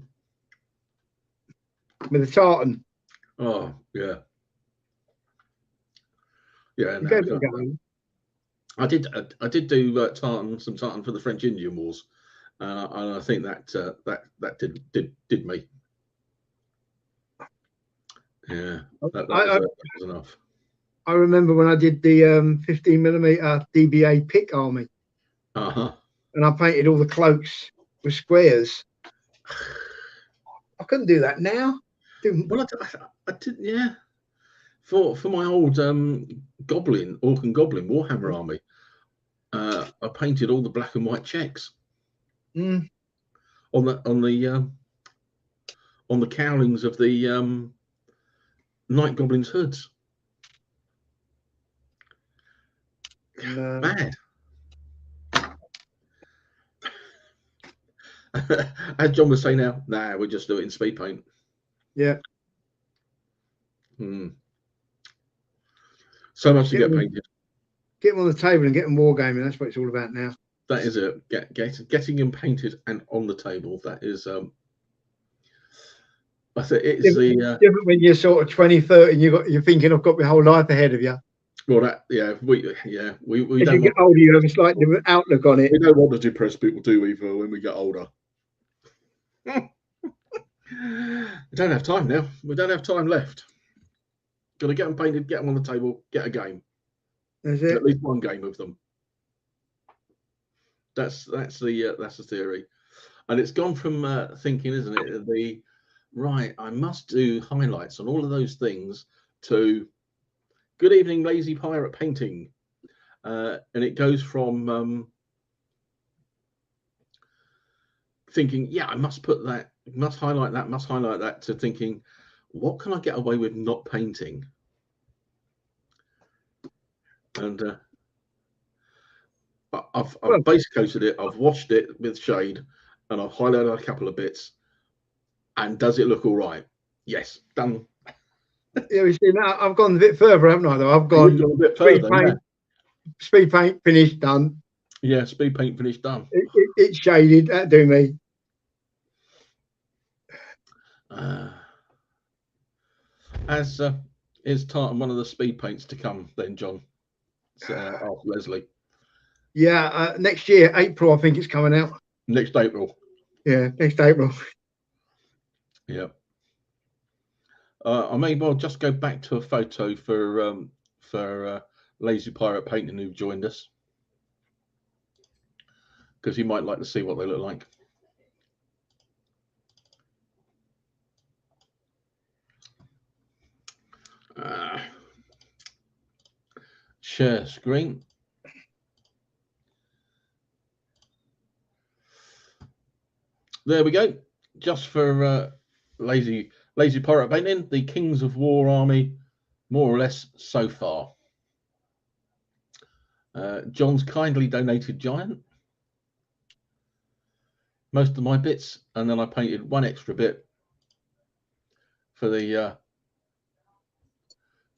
with the tartan. Oh yeah, yeah. You No, gave it a go. I did do some tartan for the French Indian Wars, and I think that did me. Yeah, that was enough. I remember when I did the 15mm DBA pick army, and I painted all the cloaks with squares. I couldn't do that now. Well, I did, yeah. For my old Orc and Goblin Warhammer army, I painted all the black and white checks on the cowlings of the Night Goblins' hoods. Mad. As John was saying now, nah, we just do it in speed paint. Yeah. So much to get painted. Get them on the table and get them wargaming. That's what it's all about now. That is it. Getting them painted and on the table. That is. I think it's different when you're sort of 20, 30 and you're thinking I've got my whole life ahead of you. Well, we as you get older, you have a slight different outlook on it. We don't want to depress people, do we? For when we get older, we don't have time now. We don't have time left. Got to get them painted, get them on the table, get a game. That's it. At least one game with them. That's the theory, and it's gone from thinking, isn't it? I must do highlights on all of those things to good evening, lazy pirate painting, and it goes from thinking, yeah, I must put that, must highlight that, to thinking, what can I get away with not painting? And I've base coated it, I've washed it with shade, and I've highlighted a couple of bits. And does it look all right? Yes, done. Yeah, we see now. I've gone a bit further, haven't I? Though I've gone a bit further. Speed paint finished, done. Yeah, speed paint finished, done. It's shaded. That do me. As is tartan one of the speed paints to come then, John? After Leslie. Yeah, next year, April, I think it's coming out. Next April. Yeah, next April. Yeah. I may well just go back to a photo for Lazy Pirate Painting who've joined us, because you might like to see what they look like. Share screen. There we go. Just for lazy pirate painting, the Kings of War army, more or less so far. John's kindly donated giant. Most of my bits, and then I painted one extra bit for the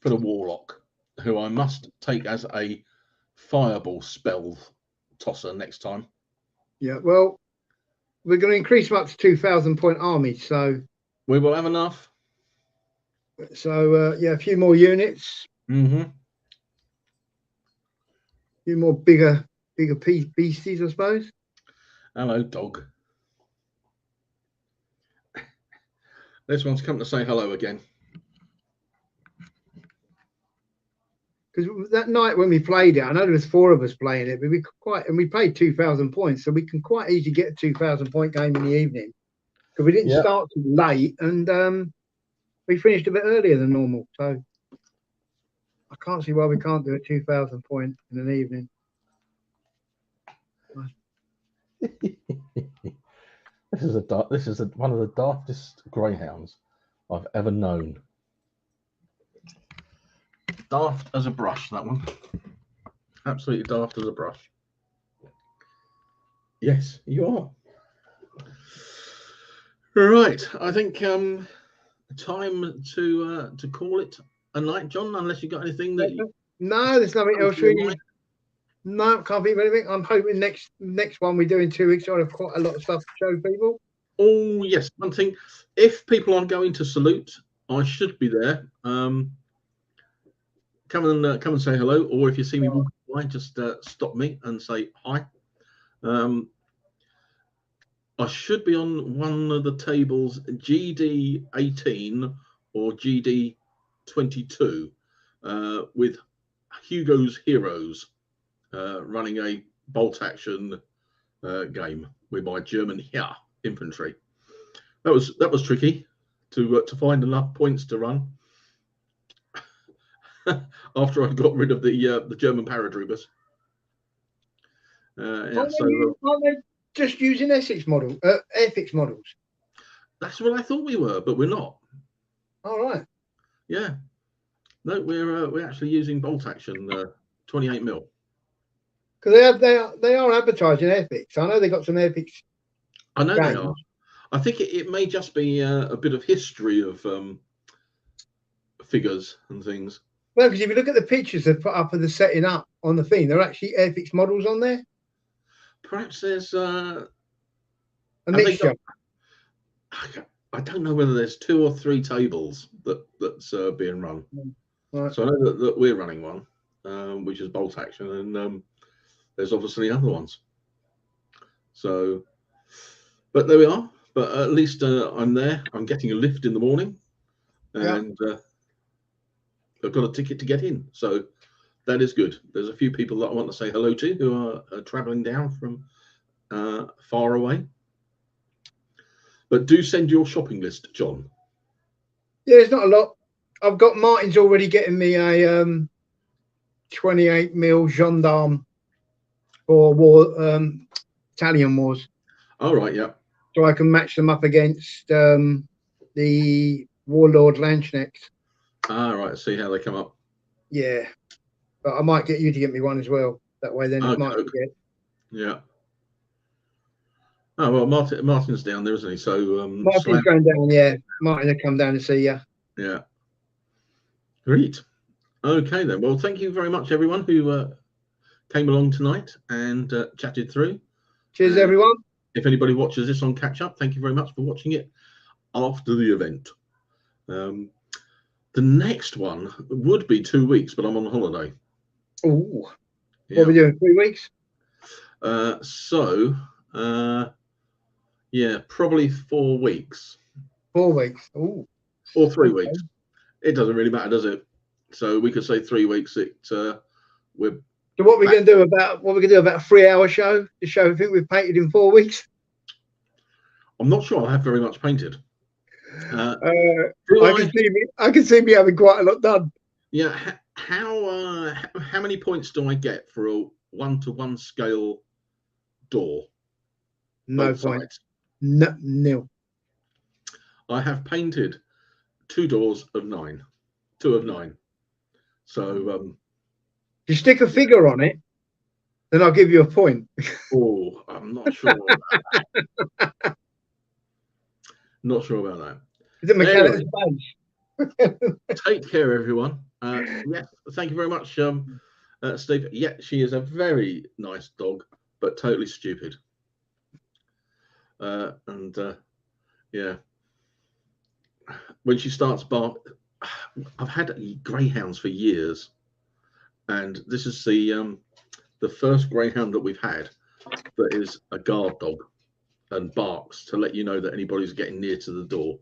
warlock. who I must take as a fireball spell tosser next time. Yeah, well, we're going to increase them up to 2,000 point army. So we will have enough. So yeah, a few more units. Mm-hmm. A few more bigger beasties, I suppose. Hello, dog. This one's come to say hello again. Because that night when we played it, I know there was 4 of us playing it, but we played 2,000 points, so we can quite easily get a 2,000 point game in the evening. Because we didn't start too late, and we finished a bit earlier than normal. So I can't see why we can't do a 2,000 point in an evening. This is one of the daftest greyhounds I've ever known. Daft as a brush, that one. Absolutely daft as a brush. Yes, you are. Right, I think time to call it a night, John. Unless you got anything that no, there's nothing else really. No, can't think of anything. I'm hoping next one we do in 2 weeks, I'll have quite a lot of stuff to show people. Oh yes, one thing. If people are going to Salute, I should be there. Come and say hello, or if you see me walking by, just stop me and say hi. I should be on one of the tables, GD 18 or GD 22, with Hugo's Heroes, running a bolt action game with my German infantry. That was tricky to find enough points to run after I got rid of the German paratroopers. Aren't they just using Essex models? That's what I thought we were, but we're not. All right. Yeah. No, we're actually using bolt action 28 mil. Because they are advertising Epics. I know they got some Epics. I know games. They are. I think it may just be a bit of history of figures and things. Well, because if you look at the pictures they put up of the setting up on the thing, they're actually Epics models on there. Perhaps there's a mixture. I don't know whether there's 2 or 3 tables that's being run. Right. So I know that we're running one, which is bolt action, and there's obviously other ones. So, but there we are. But at least I'm there. I'm getting a lift in the morning, and I've got a ticket to get in. So that is good. There's a few people that I want to say hello to who are traveling down from far away. But do send your shopping list, John. Yeah, it's not a lot. I've got Martin's already getting me a 28 mil gendarme for Italian wars. All right, yeah. So I can match them up against the Warlord Landsknecht. Ah, right. See how they come up. Yeah, but I might get you to get me one as well. That way, then it might get. Yeah. Oh well, Martin's down there, isn't he? So Martin's going down. Yeah, Martin will come down to see you. Yeah. Great. Okay then. Well, thank you very much, everyone who came along tonight and chatted through. Cheers, everyone. If anybody watches this on catch up, thank you very much for watching it after the event. The next one would be 2 weeks, but I'm on holiday. Oh. Yeah. What are we doing? 3 weeks? Yeah, probably 4 weeks. 4 weeks. Oh. Or 3 weeks. It doesn't really matter, does it? So we could say 3 weeks. We're. So what we're going to do about a 3-hour show to show everything we've painted in 4 weeks? I'm not sure I have very much painted. I can see me having quite a lot done. Yeah. How many points do I get for a 1-to-1 scale door? No points. No, nil. I have painted 2 doors of 9. 2 of 9. So if you stick a figure on it, then I'll give you a point. Oh, I'm not sure about that. Not sure about that. Is it mechanics base? Take care, everyone. Yeah, thank you very much, Steve. Yeah, she is a very nice dog, but totally stupid. And yeah, when she starts bark, I've had greyhounds for years, and this is the first greyhound that we've had that is a guard dog and barks to let you know that anybody's getting near to the door.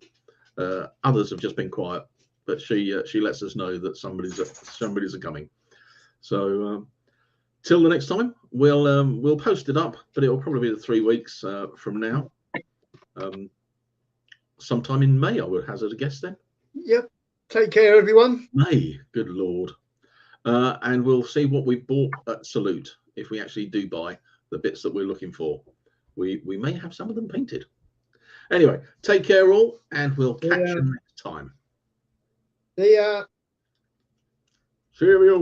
Others have just been quiet, but she lets us know that somebody's coming. So till the next time, we'll post it up, but it will probably be 3 weeks from now. Sometime in May, I would hazard a guess then. Yep. Take care, everyone. May, good Lord. And we'll see what we've bought at Salute. If we actually do buy the bits that we're looking for, we may have some of them painted. Anyway, take care all, and we'll catch you next time. The Cheerio.